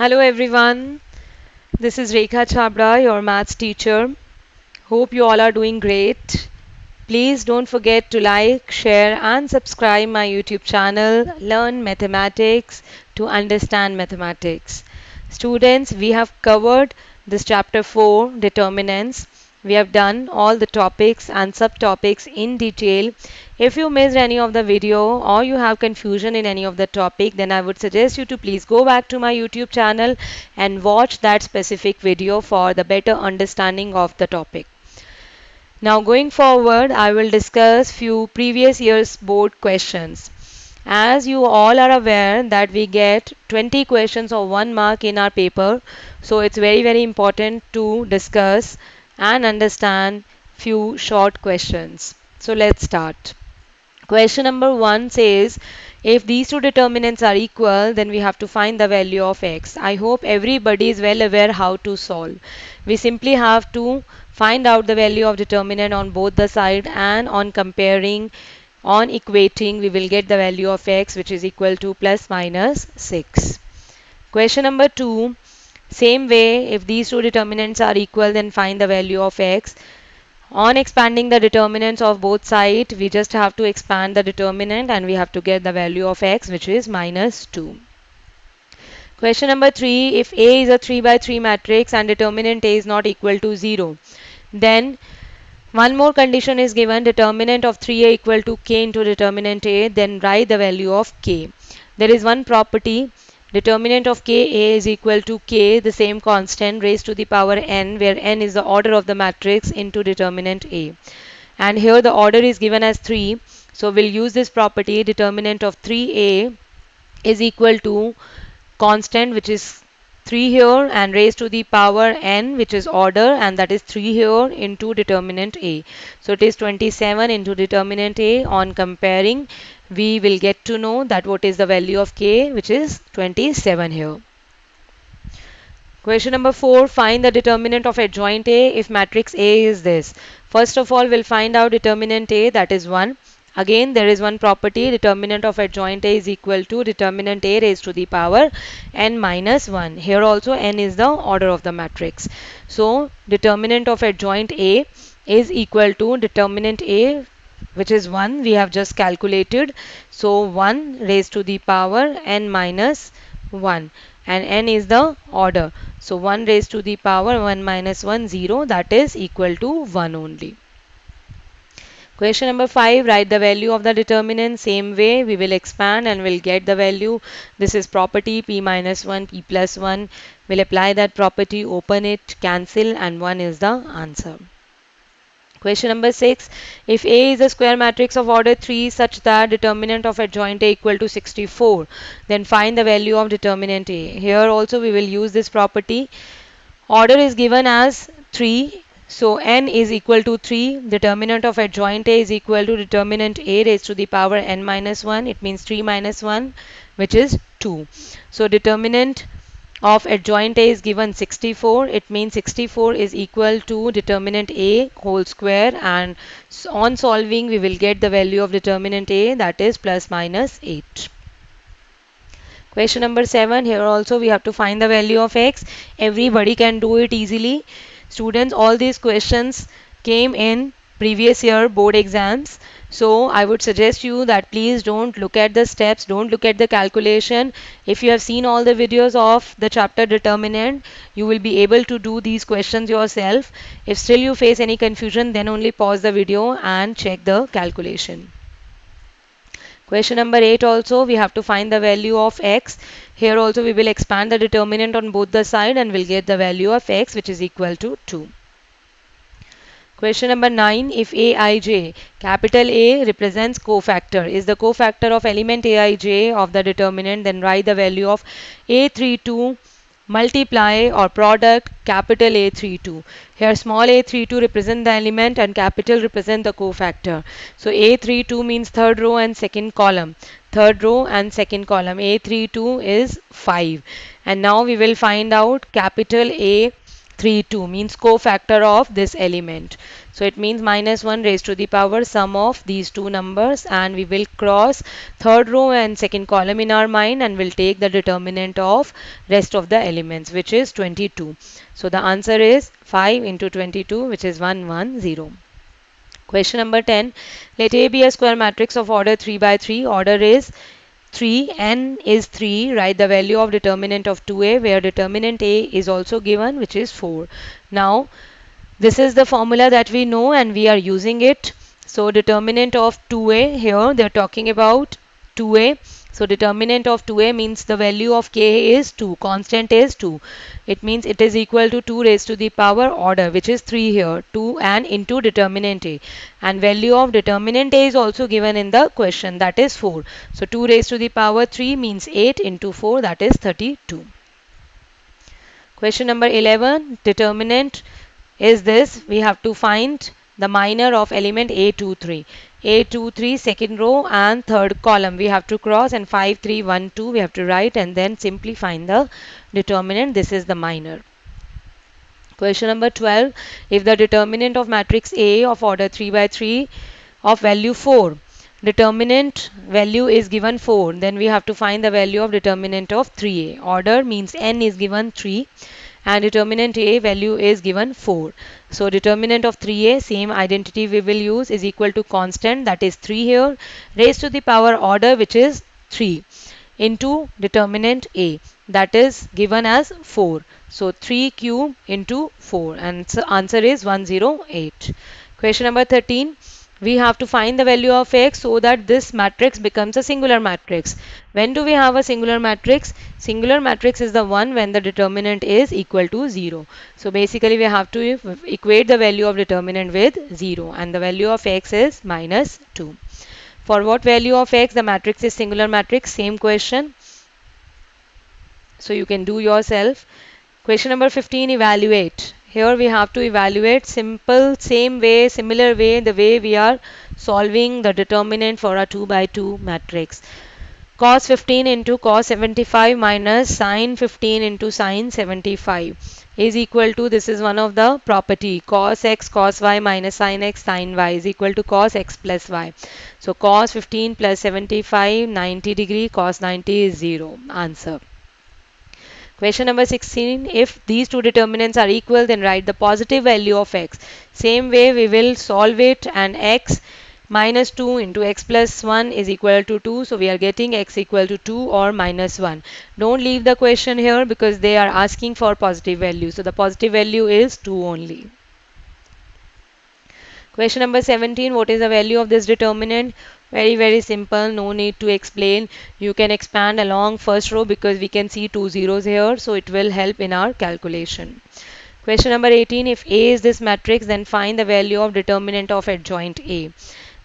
Hello everyone, this is Rekha Chabra, your maths teacher. Hope you all are doing great. Please don't forget to like, share, and subscribe my YouTube channel, Learn Mathematics to Understand Mathematics. Students, we have covered this chapter 4, determinants. We have done all the topics and subtopics in detail. If you missed any of the video or you have confusion in any of the topic, then I would suggest you to please go back to my YouTube channel and watch that specific video for the better understanding of the topic. Now going forward, I will discuss few previous year's board questions. As you all are aware that we get 20 questions of 1 mark in our paper, so it's very important to discuss and understand few short questions. So let's start. Question number 1 says, if these two determinants are equal, then we have to find the value of x. I hope everybody is well aware how to solve. We simply have to find out the value of determinant on both the side, and on comparing, on equating, we will get the value of x, which is equal to plus minus 6. Question number 2, same way, if these two determinants are equal, then find the value of x. On expanding the determinants of both sides, we just have to expand the determinant and we have to get the value of x, which is minus 2. Question number 3, if A is a 3 by 3 matrix and determinant A is not equal to 0, then one more condition is given, determinant of 3A equal to k into determinant A, then write the value of k. There is one property, determinant of ka is equal to k, the same constant raised to the power n, where n is the order of the matrix into determinant A. And here the order is given as 3, so we'll use this property, determinant of 3A is equal to constant, which is 3 here, and raised to the power n, which is order, and that is 3 here, into determinant A. So it is 27 into determinant A. On comparing, we will get to know that what is the value of k, which is 27 here. Question number 4, find the determinant of adjoint A if matrix A is this. First of all, we'll find out determinant A, that is 1. Again, there is one property, determinant of adjoint A is equal to determinant A raised to the power n minus 1. Here also n is the order of the matrix. So, determinant of adjoint A is equal to determinant A, which is 1, we have just calculated. So, 1 raised to the power n minus 1, and n is the order. So 1 raised to the power 1 minus 1, 0, that is equal to 1 only. Question number 5, write the value of the determinant. Same way, we will expand and we'll get the value. This is property p minus 1, p plus 1. We'll apply that property, open it, cancel, and 1 is the answer. Question number 6, if A is a square matrix of order 3 such that determinant of adjoint A equal to 64, then find the value of determinant A. Here also we will use this property. Order is given as 3, so n is equal to 3. Determinant of adjoint A is equal to determinant A raised to the power n minus 1. It means 3 minus 1, which is 2. So determinant of adjoint A is given 64. It means 64 is equal to determinant A whole square, and on solving we will get the value of determinant A, that is plus minus 8. Question number 7, here also we have to find the value of x. Everybody can do it easily. Students, all these questions came in previous year board exams. So I would suggest you that please don't look at the steps, don't look at the calculation. If you have seen all the videos of the chapter determinant, you will be able to do these questions yourself. If still you face any confusion, then only pause the video and check the calculation. Question number 8 also, we have to find the value of x. Here also we will expand the determinant on both the side and we'll get the value of x, which is equal to 2. Question number 9, if Aij, capital A represents cofactor, is the cofactor of element Aij of the determinant, then write the value of A32 multiply or product capital A32. Here small a32 represent the element and capital represent the cofactor. So A32 means third row and second column. Third row and second column. A32 is 5. And now we will find out capital A 3 2 means cofactor of this element. So it means minus 1 raised to the power sum of these two numbers, and we will cross third row and second column in our mind and will take the determinant of rest of the elements, which is 22. So the answer is 5 into 22, which is 110. Question number 10. Let A be a square matrix of order 3 by 3. Order is 3, n is 3. Write the value of determinant of 2a, where determinant a is also given, which is 4. Now, this is the formula that we know and we are using it. So determinant of 2a, here they are talking about 2a. So determinant of 2a means the value of k is 2, constant is 2. It means it is equal to 2 raised to the power order, which is 3 here, 2 and into determinant a. And value of determinant a is also given in the question, that is 4. So 2 raised to the power 3 means 8 into 4, that is 32. Question number 11. Determinant is this. We have to find the minor of element A23. A23 second row and third column we have to cross, and 5 3 1 2 we have to write, and then simply find the determinant. This is the minor. Question number 12. If the determinant of matrix A of order 3 by 3 of value 4, determinant value is given 4, then we have to find the value of determinant of 3a. Order means n is given 3 and determinant a value is given 4. So determinant of 3a, same identity we will use, is equal to constant, that is 3 here, raised to the power order, which is 3, into determinant a, that is given as 4. So 3 cube into 4, and so answer is 108. Question number 13. We have to find the value of x so that this matrix becomes a singular matrix. When do we have a singular matrix? Singular matrix is the one when the determinant is equal to 0. So basically we have to equate the value of determinant with 0, and the value of x is minus 2. For what value of x the matrix is singular matrix? Same question. So you can do yourself. Question number 15. Evaluate. Here we have to evaluate simple, same way, similar way, the way we are solving the determinant for a 2 by 2 matrix. Cos 15 into cos 75 minus sin 15 into sin 75 is equal to, this is one of the property, cos x cos y minus sin x sin y is equal to cos x plus y. So cos 15 plus 75, 90 degree, cos 90 is 0. Answer. Question number 16. If these two determinants are equal, then write the positive value of x. Same way we will solve it, and x minus 2 into x plus 1 is equal to 2. So we are getting x equal to 2 or minus 1. Don't leave the question here because they are asking for positive value. So the positive value is 2 only. Question number 17. What is the value of this determinant? Very simple, no need to explain. You can expand along first row because we can see two zeros here, so it will help in our calculation. Question number 18. If A is this matrix, then find the value of determinant of adjoint A.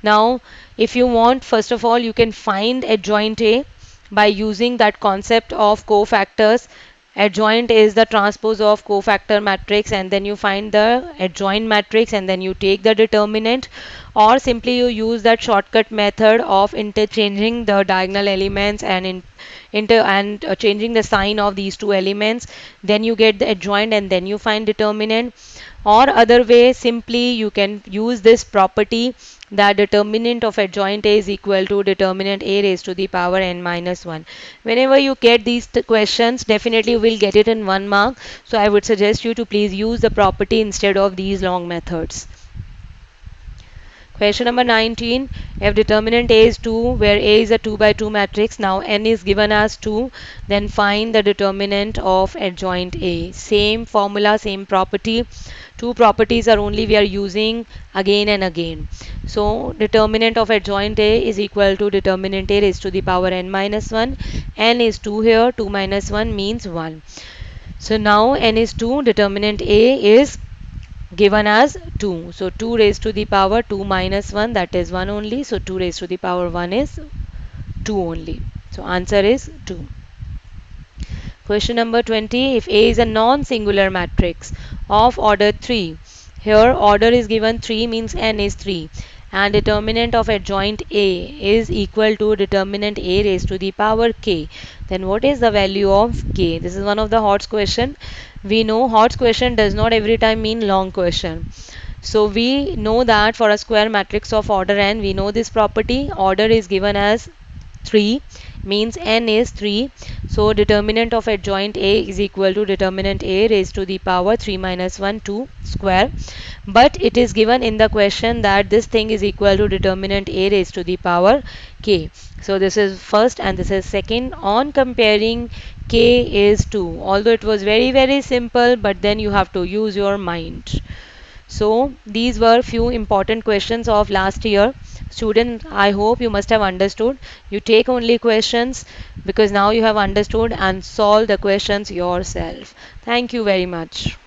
Now, if you want, first of all, you can find adjoint A by using that concept of cofactors. Adjoint is the transpose of cofactor matrix, and then you find the adjoint matrix and then you take the determinant, or simply you use that shortcut method of interchanging the diagonal elements and changing the sign of these two elements. Then you get the adjoint and then you find determinant. Or other way, simply you can use this property that determinant of adjoint A is equal to determinant A raised to the power n minus 1. Whenever you get these questions, definitely you will get it in 1 mark. So I would suggest you to please use the property instead of these long methods. Question number 19. If determinant A is 2, where A is a 2 by 2 matrix, now n is given as 2, then find the determinant of adjoint A. Same formula, same property. Two properties are only we are using again and again. So determinant of adjoint A is equal to determinant A raised to the power n minus 1. N is 2 here, 2 minus 1 means 1. So now n is 2, determinant A is given as 2. So 2 raised to the power 2 minus 1, that is 1 only. So 2 raised to the power 1 is 2 only. So answer is 2. Question number 20. If A is a non-singular matrix of order 3, here order is given 3 means n is 3, and determinant of adjoint A is equal to determinant A raised to the power k, then what is the value of k? This is one of the HOTS question. We know HOTS question does not every time mean long question. So we know that for a square matrix of order n, we know this property. Order is given as 3, means n is 3. So determinant of adjoint A is equal to determinant A raised to the power 3 minus 1 2 square. But it is given in the question that this thing is equal to determinant A raised to the power k. So this is first and this is second. On comparing, k is 2. Although it was very simple, but then you have to use your mind. So these were few important questions of last year. Student, I hope you must have understood. You take only questions because now you have understood and solve the questions yourself. Thank you very much.